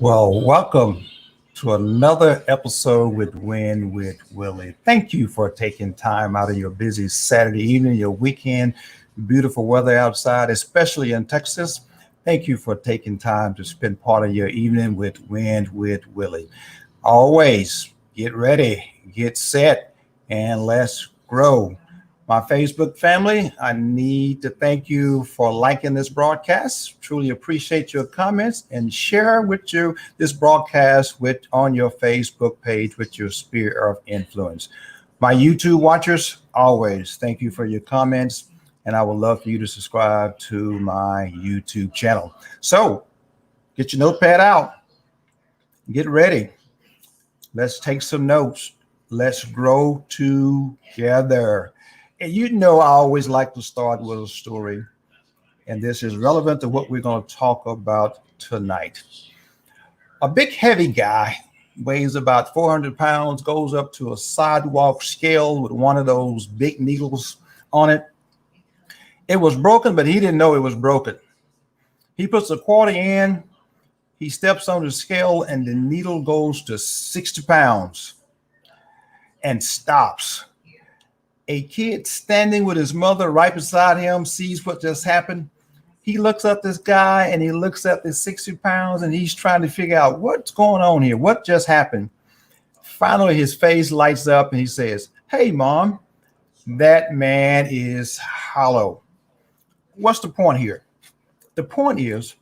Well, welcome to another episode with Win with Willie. Thank you for taking time out of your busy Saturday evening, your weekend, beautiful weather outside, especially in Texas. Thank you for taking time to spend part of your evening with Win with Willie. Always get ready, get set, and let's grow. My Facebook family, I need to thank you for liking this broadcast. Truly appreciate your comments and share with you this broadcast with on your Facebook page with your sphere of influence. My YouTube watchers, always thank you for your comments, and I would love for you to subscribe to my YouTube channel. So get your notepad out, get ready. Let's take some notes. Let's grow together. And you know, I always like to start with a story, and this is relevant to what we're going to talk about tonight. A big, heavy guy, weighs about 400 pounds, goes up to a sidewalk scale with one of those big needles on it. It was broken, but he didn't know it was broken. He puts a quarter in, he steps on the scale, and the needle goes to 60 pounds and stops. A kid standing with his mother right beside him sees what just happened. He looks at this guy and he looks at the 60 pounds and he's trying to figure out what's going on here. What just happened? Finally, his face lights up and he says, "Hey, Mom, that man is hollow." What's the point here? The point is,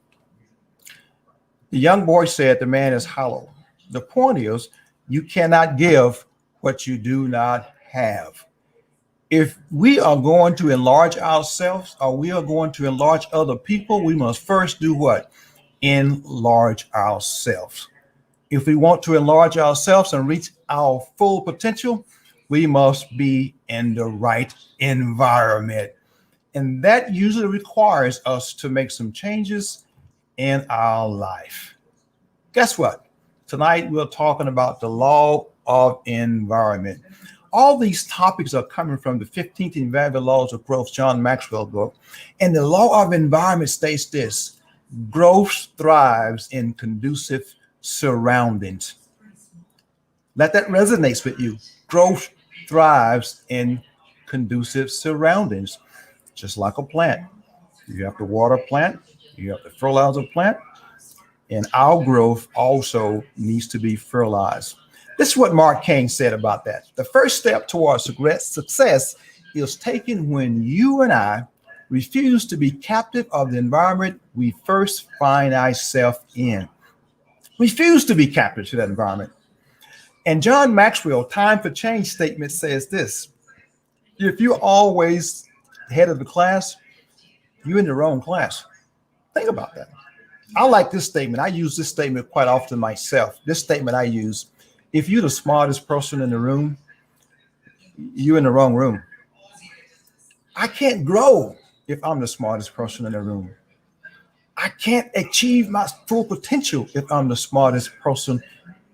the young boy said the man is hollow. The point is, you cannot give what you do not have. If we are going to enlarge ourselves or we are going to enlarge other people, we must first do what? Enlarge ourselves. If we want to enlarge ourselves and reach our full potential, we must be in the right environment. And that usually requires us to make some changes in our life. Guess what? Tonight we're talking about the law of environment. All these topics are coming from the 15th Invaluable Laws of Growth, John Maxwell book. And the law of environment states this: growth thrives in conducive surroundings. Let that resonate with you. Growth thrives in conducive surroundings, just like a plant. You have to water a plant, you have to fertilize a plant, and our growth also needs to be fertilized. This is what Mark Cain said about that. The first step towards success is taken when you and I refuse to be captive of the environment we first find ourselves in. Refuse to be captive to that environment. And John Maxwell, Time for Change statement says this: if you're always head of the class, you're in the wrong class. Think about that. I like this statement. I use this statement quite often myself. This statement I use: if you're the smartest person in the room, you're in the wrong room. I can't grow if I'm the smartest person in the room. I can't achieve my full potential if I'm the smartest person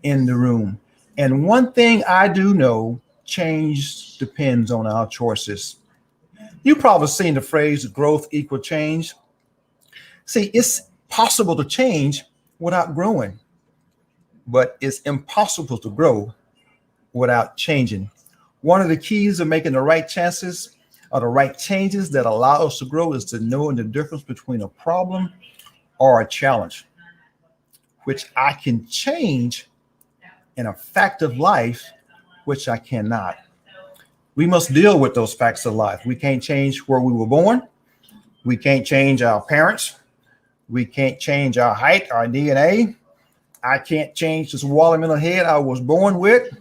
in the room. And one thing I do know, change depends on our choices. You've probably seen the phrase growth equal change. See, it's possible to change without growing, but it's impossible to grow without changing. One of the keys of making the right chances or the right changes that allow us to grow is to know the difference between a problem or a challenge, which I can change, and a fact of life, which I cannot. We must deal with those facts of life. We can't change where we were born. We can't change our parents. We can't change our height, our DNA. I can't change this watermelon head I was born with,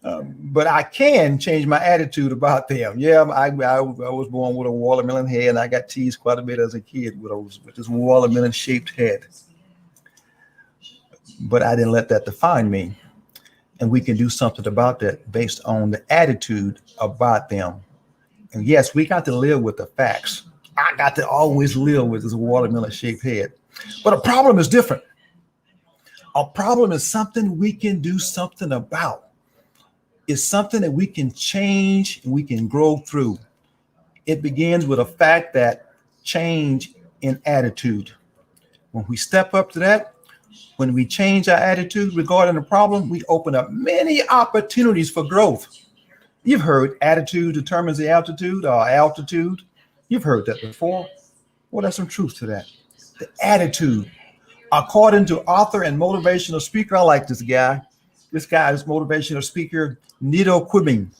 but I can change my attitude about them. Yeah, I was born with a watermelon head, and I got teased quite a bit as a kid with this watermelon-shaped head. But I didn't let that define me. And we can do something about that based on the attitude about them. And yes, we got to live with the facts. I got to always live with this watermelon-shaped head. But a problem is different. A problem is something we can do something about. It's something that we can change and we can grow through. It begins with a fact that change in attitude. When we step up to that, When we change our attitude regarding the problem, we open up many opportunities for growth. You've heard attitude determines the altitude or altitude. You've heard that before. Well, there's some truth to that. The attitude. According to author and motivational speaker, I like this guy. This guy is motivational speaker, Nido Quibbing.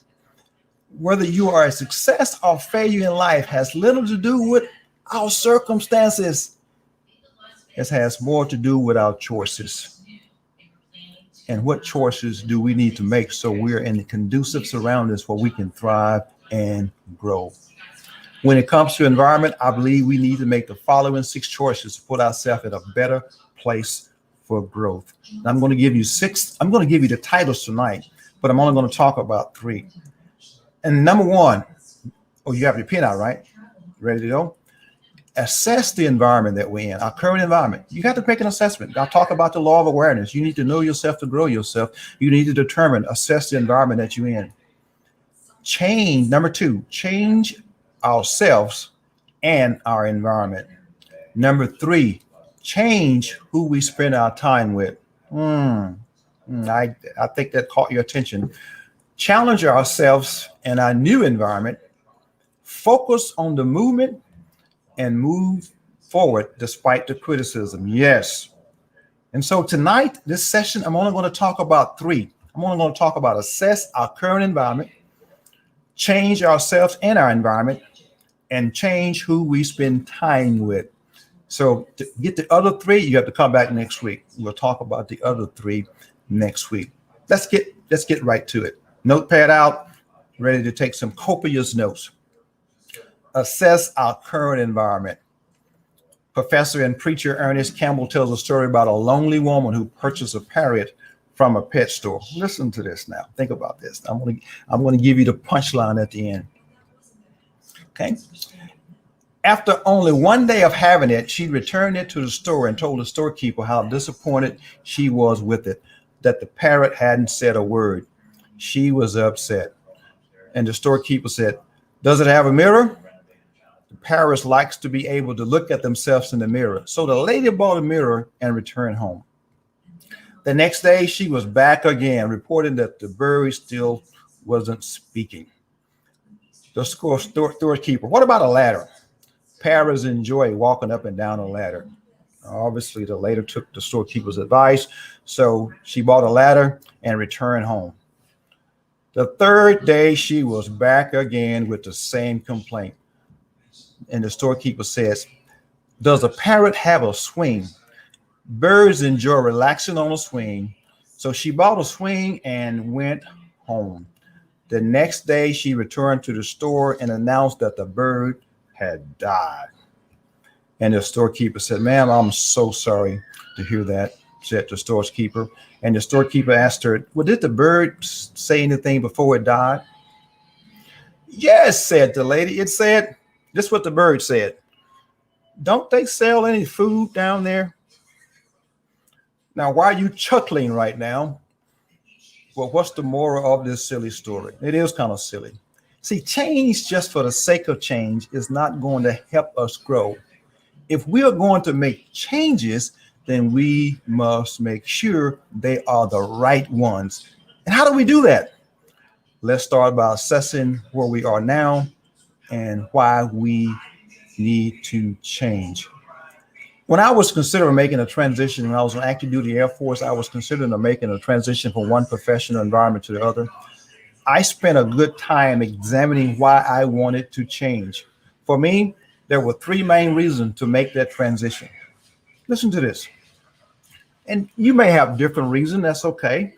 Whether you are a success or failure in life has little to do with our circumstances. It has more to do with our choices. And what choices do we need to make so we're in the conducive surroundings where we can thrive and grow? When it comes to environment, I believe we need to make the following 6 choices to put ourselves in a better place for growth. Now, I'm going to give you 6. I'm going to give you the titles tonight, but I'm only going to talk about 3. And number 1, you have your pen out, right? Ready to go? Assess the environment that we're in, our current environment. You got to make an assessment. I'll talk about the law of awareness. You need to know yourself to grow yourself. You need to determine, assess the environment that you're in. Number 2, change ourselves and our environment. Number 3, change who we spend our time with. I think that caught your attention. Challenge ourselves in our new environment. Focus on the movement and move forward despite the criticism. Yes. And so tonight, this session, I'm only going to talk about 3. I'm only going to talk about assess our current environment, change ourselves and our environment, and change who we spend time with. So to get the other 3, you have to come back next week. We'll talk about the other 3 next week. Let's get right to it. Notepad out, ready to take some copious notes. Assess our current environment. Professor and preacher Ernest Campbell tells a story about a lonely woman who purchased a parrot from a pet store. Listen to this now. Think about this. I'm going to give you the punchline at the end. Okay. After only one day of having it, she returned it to the store and told the storekeeper how disappointed she was with it, that the parrot hadn't said a word. She was upset. And the storekeeper said, "Does it have a mirror?" The parrot likes to be able to look at themselves in the mirror. So the lady bought a mirror and returned home. The next day, she was back again, reporting that the bird still wasn't speaking. The storekeeper, "What about a ladder?" Parrots enjoy walking up and down a ladder. Obviously, the lady took the storekeeper's advice, so she bought a ladder and returned home. The third day, she was back again with the same complaint. And the storekeeper says, "Does a parrot have a swing?" Birds enjoy relaxing on a swing. So she bought a swing and went home. The next day, she returned to the store and announced that the bird had died. And the storekeeper said, "Ma'am, I'm so sorry to hear that," said the storekeeper. And the storekeeper asked her, "Well, did the bird say anything before it died?" "Yes," said the lady. "It said," this is what the bird said, "Don't they sell any food down there?" Now, why are you chuckling right now? Well, what's the moral of this silly story? It is kind of silly. See, change just for the sake of change is not going to help us grow. If we are going to make changes, then we must make sure they are the right ones. And how do we do that? Let's start by assessing where we are now and why we need to change. When I was considering making a transition, when I was on active duty Air Force, I was considering making a transition from one professional environment to the other. I spent a good time examining why I wanted to change. For me, there were 3 main reasons to make that transition. Listen to this. And you may have different reasons, that's okay.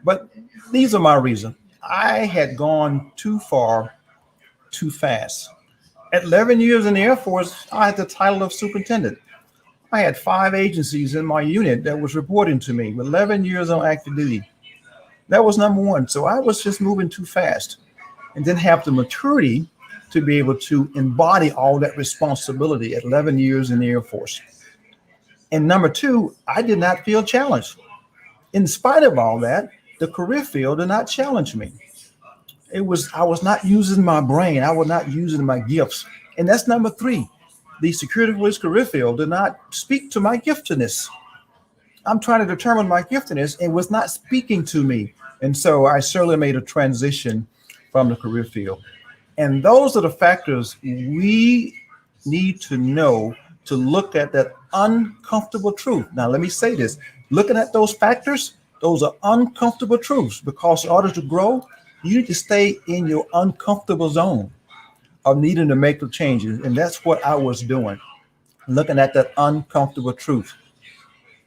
But these are my reasons. I had gone too far, too fast. At 11 years in the Air Force, I had the title of superintendent. I had 5 agencies in my unit that was reporting to me with 11 years on active duty. That was number 1. So I was just moving too fast and didn't have the maturity to be able to embody all that responsibility at 11 years in the Air Force. And number 2, I did not feel challenged. In spite of all that, the career field did not challenge me. I was not using my brain. I was not using my gifts. And that's number 3. The security police career field did not speak to my giftedness. I'm trying to determine my giftedness. It was not speaking to me. And so I certainly made a transition from the career field. And those are the factors we need to know to look at that uncomfortable truth. Now, let me say this, looking at those factors, those are uncomfortable truths because in order to grow, you need to stay in your uncomfortable zone of needing to make the changes. And that's what I was doing, looking at that uncomfortable truth.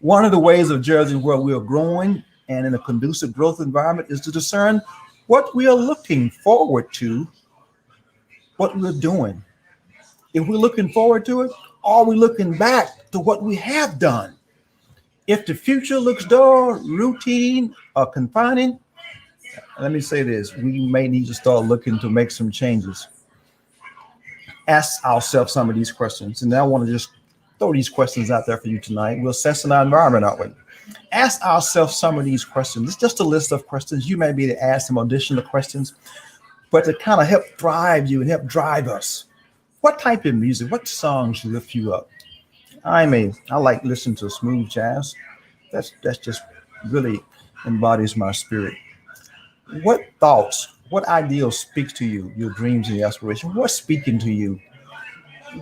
One of the ways of judging where we are growing and in a conducive growth environment is to discern what we are looking forward to, what we're doing. If we're looking forward to it, are we looking back to what we have done? If the future looks dull, routine, or confining, let me say this, we may need to start looking to make some changes. Ask ourselves some of these questions. And I want to just throw these questions out there for you tonight. We're assessing our environment, aren't we? Ask ourselves some of these questions. It's just a list of questions. You may be to ask some additional questions, but to kind of help drive you and help drive us. What type of music, what songs lift you up? I like listening to smooth jazz. That's just really embodies my spirit. What thoughts, what ideals speaks to you, your dreams and your aspirations? What's speaking to you?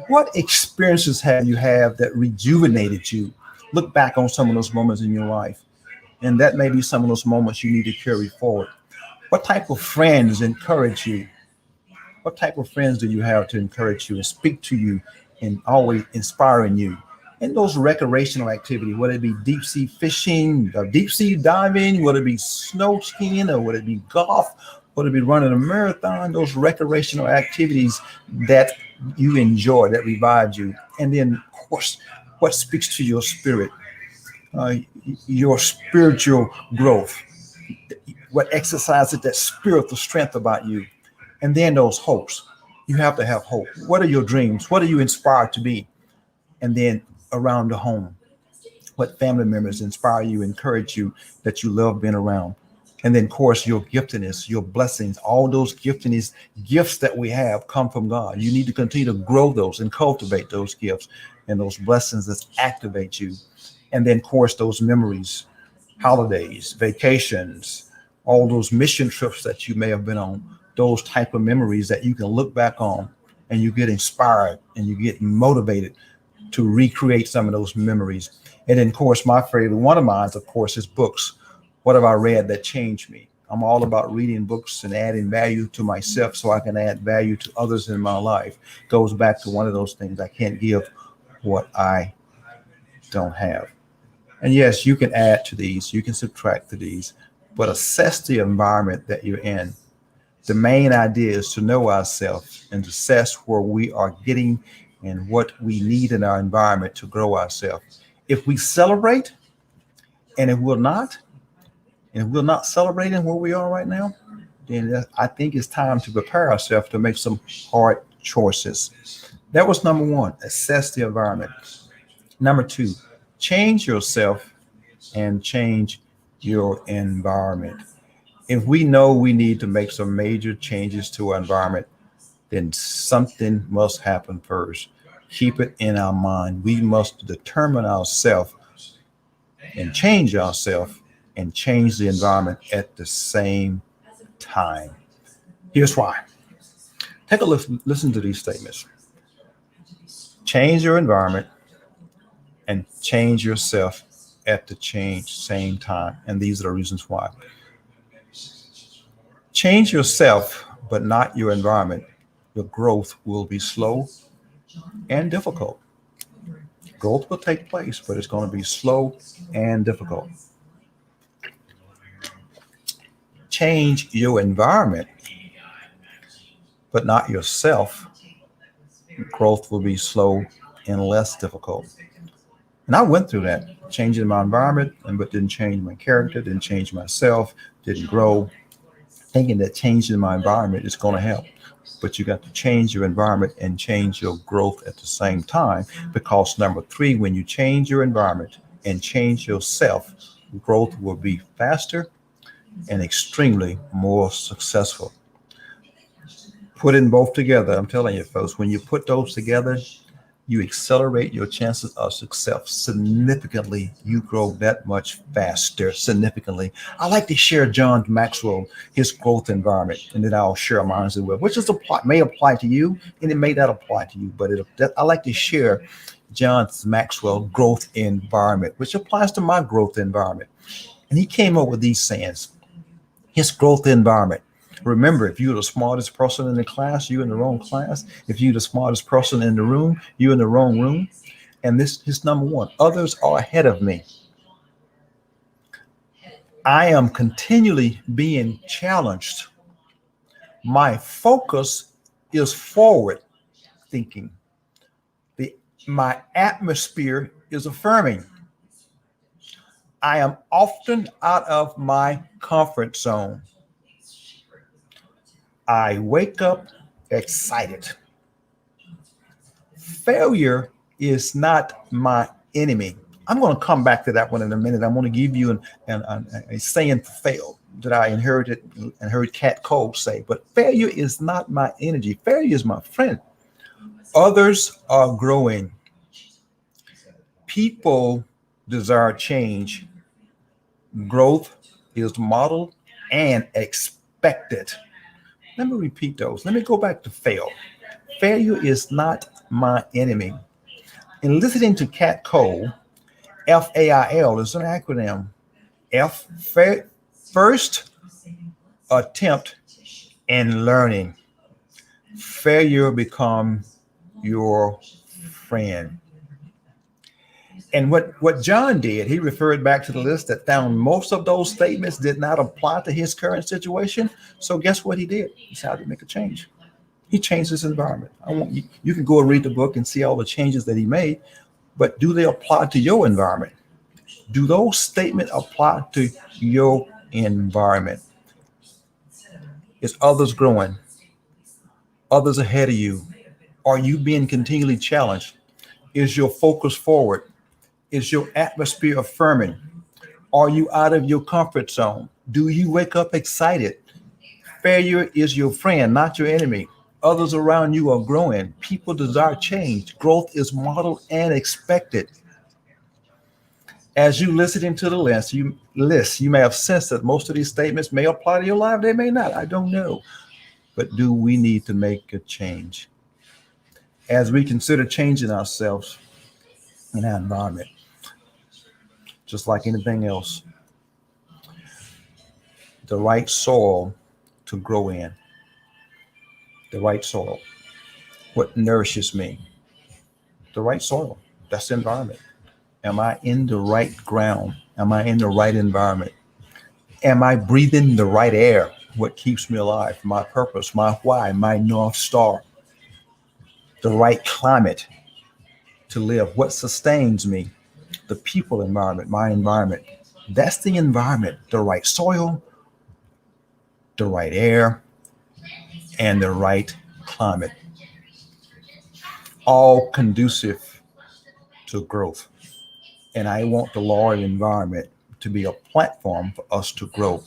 What experiences have you had that rejuvenated you? Look back on some of those moments in your life, and that may be some of those moments you need to carry forward. What type of friends encourage you? What type of friends do you have to encourage you and speak to you and always inspiring you? And those recreational activities, whether it be deep sea fishing, or deep sea diving, whether it be snow skiing, or whether it be golf, whether it be running a marathon, those recreational activities that you enjoy, that revive you. And then, of course, what speaks to your spirit, uh, your spiritual growth, what exercises that spiritual strength about you. And then those hopes. You have to have hope. What are your dreams? What are you inspired to be? And then around the home, what family members inspire you, encourage you, that you love being around. And then, of course, your giftedness, your blessings, all those giftedness, gifts that we have come from God. You need to continue to grow those and cultivate those gifts and those blessings that activate you. And then, of course, those memories, holidays, vacations, all those mission trips that you may have been on, those type of memories that you can look back on and you get inspired and you get motivated to recreate some of those memories. And then, of course, my favorite, one of mine, of course, is books. What have I read that changed me? I'm all about reading books and adding value to myself so I can add value to others in my life. Goes back to one of those things. I can't give what I don't have. And yes, you can add to these, you can subtract to these, but assess the environment that you're in. The main idea is to know ourselves and assess where we are getting and what we need in our environment to grow ourselves. If we celebrate and it will not, and we're not celebrating where we are right now, then I think it's time to prepare ourselves to make some hard choices. That was number one, assess the environment. Number two, change yourself and change your environment. If we know we need to make some major changes to our environment, then something must happen first. Keep it in our mind. We must determine ourselves and change the environment at the same time. Here's why. Take a listen to these statements. Change your environment and change yourself at the same time. And these are the reasons why. Change yourself, but not your environment. Your growth will be slow and difficult. Growth will take place, but it's going to be slow and difficult. Change your environment, but not yourself. Growth will be slow and less difficult. And I went through that, changing my environment, but didn't change my character, didn't change myself, didn't grow. Thinking that changing my environment is going to help. But you got to change your environment and change your growth at the same time. Because number three, when you change your environment and change yourself, growth will be faster and extremely more successful. Putting both together, I'm telling you, folks, when you put those together, you accelerate your chances of success significantly. You grow that much faster significantly. I like to share John Maxwell, his growth environment, and then I'll share mine as well, which is may apply to you and it may not apply to you, but I like to share John Maxwell growth environment, which applies to my growth environment. And he came up with these sayings. His growth environment. Remember, if you're the smartest person in the class, you're in the wrong class. If you're the smartest person in the room, you're in the wrong room. And this is number one. Others are ahead of me. I am continually being challenged. My focus is forward thinking. My atmosphere is affirming. I am often out of my comfort zone. I wake up excited. Failure is not my enemy. I'm going to come back to that one in a minute. I'm going to give you a saying for fail that I inherited and heard Cat Cole say. But failure is not my energy. Failure is my friend. Others are growing. People desire change. Growth is modeled and expected. Let me repeat those. Let me go back to fail. Failure is not my enemy. In listening to Cat Cole, FAIL is an acronym. F, first attempt and learning. Failure become your friend. And what John did, he referred back to the list that found most of those statements did not apply to his current situation. So guess what he did? He decided to make a change. He changed his environment. I want you, you can go and read the book and see all the changes that he made, but do they apply to your environment? Do those statements apply to your environment? Is others growing? Others ahead of you? Are you being continually challenged? Is your focus forward? Is your atmosphere affirming? Are you out of your comfort zone? Do you wake up excited? Failure is your friend, not your enemy. Others around you are growing. People desire change. Growth is modeled and expected. As you listening to the list, you may have sensed that most of these statements may apply to your life. They may not. I don't know. But do we need to make a change? As we consider changing ourselves in our environment, just like anything else, the right soil to grow in, the right soil, what nourishes me, the right soil, that's the environment. Am I in the right ground? Am I in the right environment? Am I breathing the right air? What keeps me alive? My purpose, my why, my North Star. The right climate to live. What sustains me? The people environment, my environment. That's the environment. The right soil, the right air, and the right climate. All conducive to growth. And I want the Lord environment to be a platform for us to grow,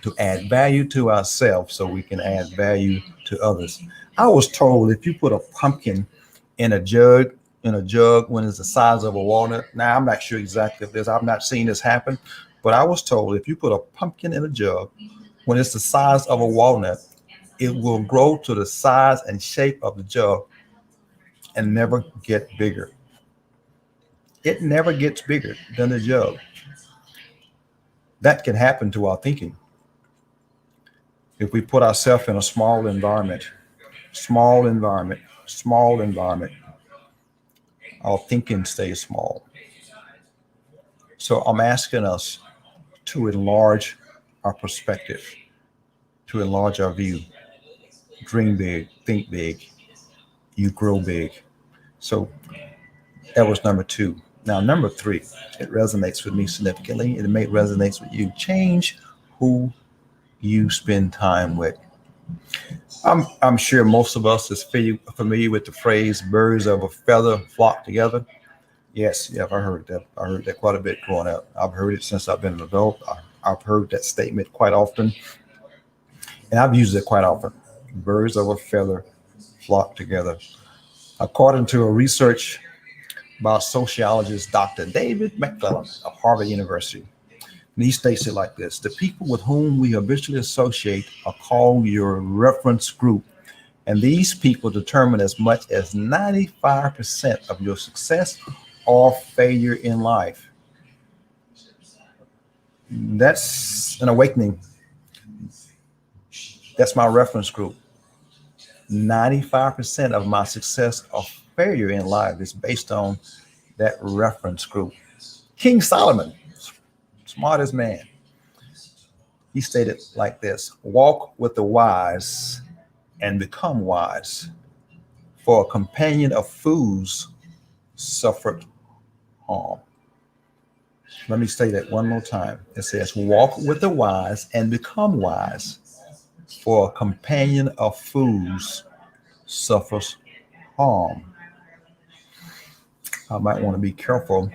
to add value to ourselves so we can add value to others. I was told if you put a pumpkin in a jug when it's the size of a walnut. Now, I'm not sure exactly if this, I've not seen this happen, but I was told if you put a pumpkin in a jug when it's the size of a walnut, it will grow to the size and shape of the jug and never get bigger. It never gets bigger than the jug. That can happen to our thinking. If we put ourselves in a small environment, our thinking stays small. So I'm asking us to enlarge our perspective, to enlarge our view. Dream big, think big, you grow big. So that was number 2. Now, number 3, it resonates with me significantly. It may resonate with you. Change who you spend time with. I'm sure most of us is familiar with the phrase "birds of a feather flock together." Yes, yeah, I heard that. I heard that quite a bit growing up. I've heard it since I've been an adult. I've heard that statement quite often, and I've used it quite often. Birds of a feather flock together. According to a research by sociologist Dr. David McClellan of Harvard University, and he states it like this: the people with whom we habitually associate are called your reference group. And these people determine as much as 95% of your success or failure in life. That's an awakening. That's my reference group. 95% of my success or failure in life is based on that reference group. King Solomon, smartest man, he stated like this: walk with the wise and become wise, for a companion of fools suffered harm. Let me say that one more time. It says, walk with the wise and become wise, for a companion of fools suffers harm. I might want to be careful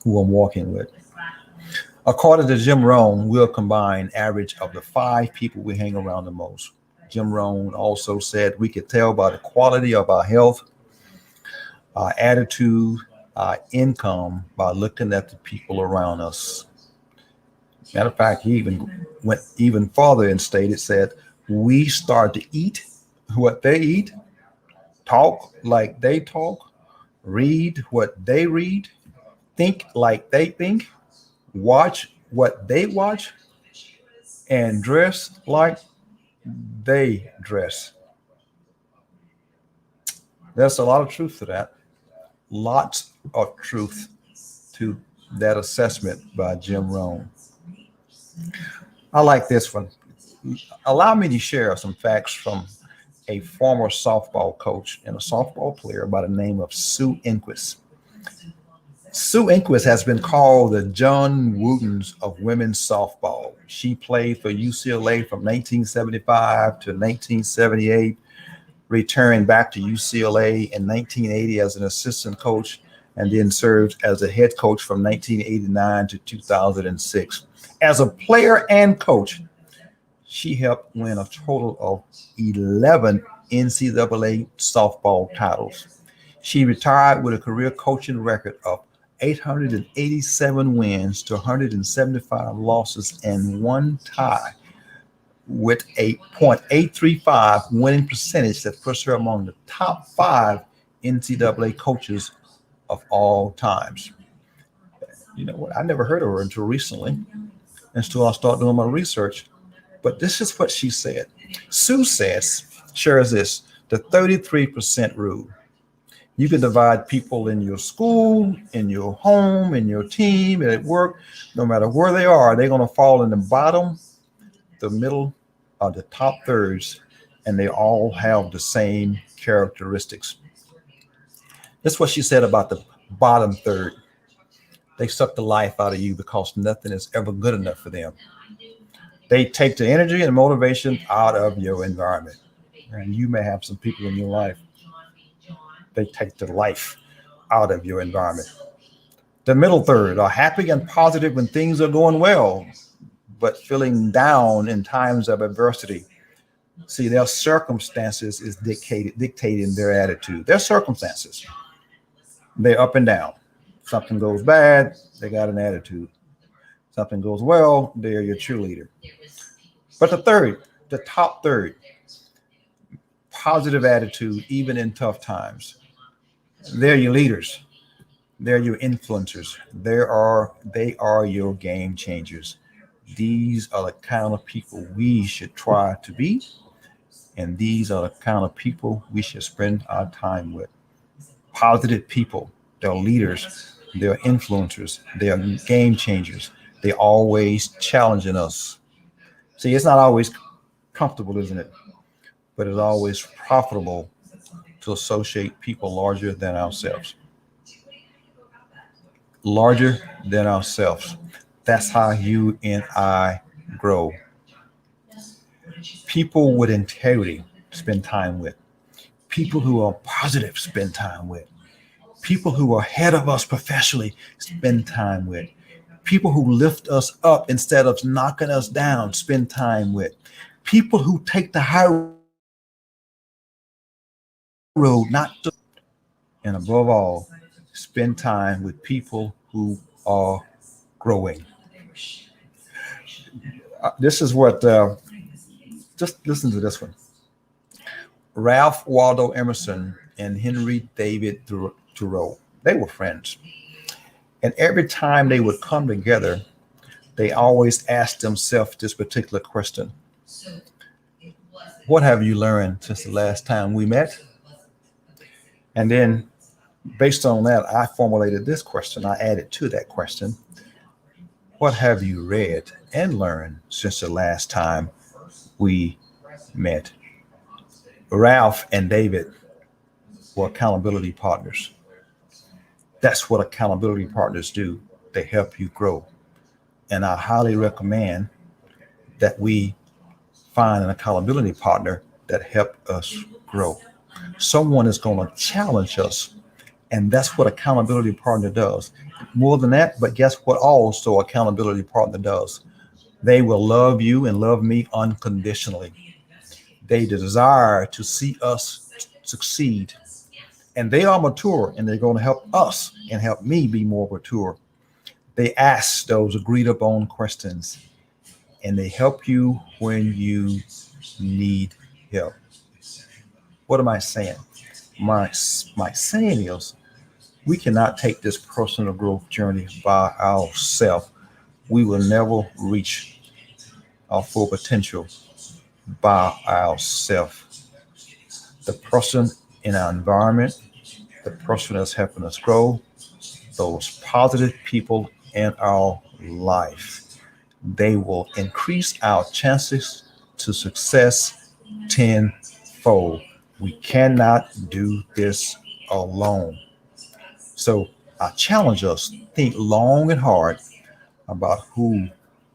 who I'm walking with. According to Jim Rohn, we'll combine average of the 5 people we hang around the most. Jim Rohn also said we could tell by the quality of our health, our attitude, our income by looking at the people around us. Matter of fact, he even went even farther and said, we start to eat what they eat, talk like they talk, read what they read, think like they think, watch what they watch, and dress like they dress. There's a lot of truth to that. Lots of truth to that assessment by Jim Rohn. I like this one. Allow me to share some facts from a former softball coach and a softball player by the name of Sue Enquist. Sue Enquist has been called the John Wooden's of women's softball. She played for UCLA from 1975 to 1978, returned back to UCLA in 1980 as an assistant coach, and then served as a head coach from 1989 to 2006. As a player and coach, she helped win a total of 11 NCAA softball titles. She retired with a career coaching record of 887 wins to 175 losses and one tie, with a .835 winning percentage that puts her among the top 5 NCAA coaches of all times. You know what? I never heard of her until recently, until I started doing my research. But this is what she said. Sue shares this, the 33% rule. You can divide people in your school, in your home, in your team, and at work. No matter where they are, they're going to fall in the bottom, the middle, or the top thirds, and they all have the same characteristics. That's what she said about the bottom third. They suck the life out of you because nothing is ever good enough for them. They take the energy and motivation out of your environment. And you may have some people in your life, they take the life out of your environment. The middle third are happy and positive when things are going well, but feeling down in times of adversity. See, their circumstances is dictating their attitude. Their circumstances, they're up and down. Something goes bad, they got an attitude. Something goes well, they're your cheerleader. But the top third, positive attitude, even in tough times. They're your leaders. They're your influencers. They are your game changers. These are the kind of people we should try to be. And these are the kind of people we should spend our time with. Positive people. They're leaders. They're influencers. They're game changers. They're always challenging us. See, it's not always comfortable, isn't it? But it's always profitable to associate people larger than ourselves. Larger than ourselves. That's how you and I grow. People with integrity, spend time with. People who are positive, spend time with. People who are ahead of us professionally, spend time with. People who lift us up instead of knocking us down, spend time with. People who take the high road, not And above all, spend time with people who are growing. This is what, just listen to this one. Ralph Waldo Emerson and Henry David Thoreau, they were friends. And every time they would come together, they always asked themselves this particular question: what have you learned since the last time we met? And then, based on that, I formulated this question. I added to that question: what have you read and learned since the last time we met? Ralph and David were accountability partners. That's what accountability partners do. They help you grow. And I highly recommend that we find an accountability partner that helps us grow. Someone is going to challenge us. And that's what accountability partner does. More than that, but guess what also accountability partner does? They will love you and love me unconditionally. They desire to see us succeed. And they are mature, and they're going to help us and help me be more mature. They ask those agreed upon questions, and they help you when you need help. What am I saying? My saying is, we cannot take this personal growth journey by ourselves. We will never reach our full potential by ourselves. The person in our environment, the person that's helping us grow, those positive people in our life, they will increase our chances to success tenfold. We cannot do this alone. So I challenge us, think long and hard about who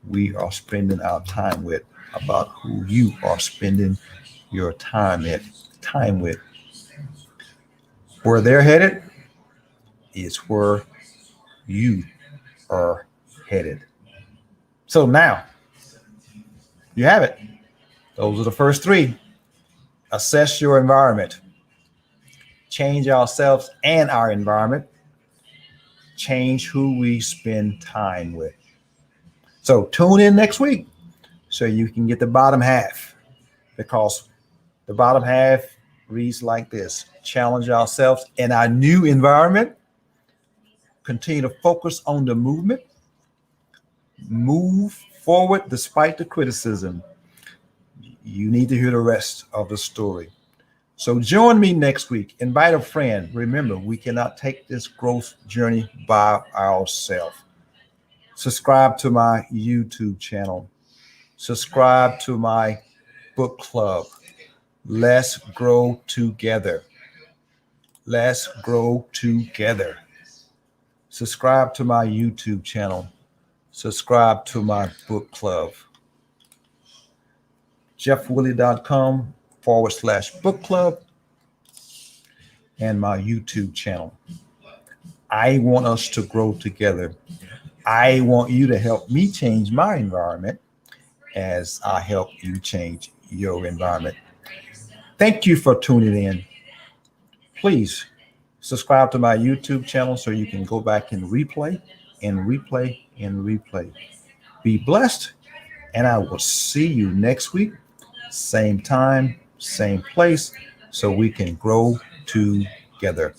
we are spending our time with, about who you are spending your time with. Where they're headed is where you are headed. So now you have it. Those are the first three. Assess your environment, change ourselves and our environment, change who we spend time with. So tune in next week so you can get the bottom half, because the bottom half reads like this: challenge ourselves in our new environment, continue to focus on the movement, move forward despite the criticism. You need to hear the rest of the story. So join me next week. Invite a friend. Remember, we cannot take this growth journey by ourselves. Subscribe to my YouTube channel. Subscribe to my book club. Let's grow together. Let's grow together. Subscribe to my YouTube channel. Subscribe to my book club. jeffwillie.com/book club and my YouTube channel. I want us to grow together. I want you to help me change my environment as I help you change your environment. Thank you for tuning in. Please subscribe to my YouTube channel so you can go back and replay and replay and replay. Be blessed, and I will see you next week, same time, same place, so we can grow together.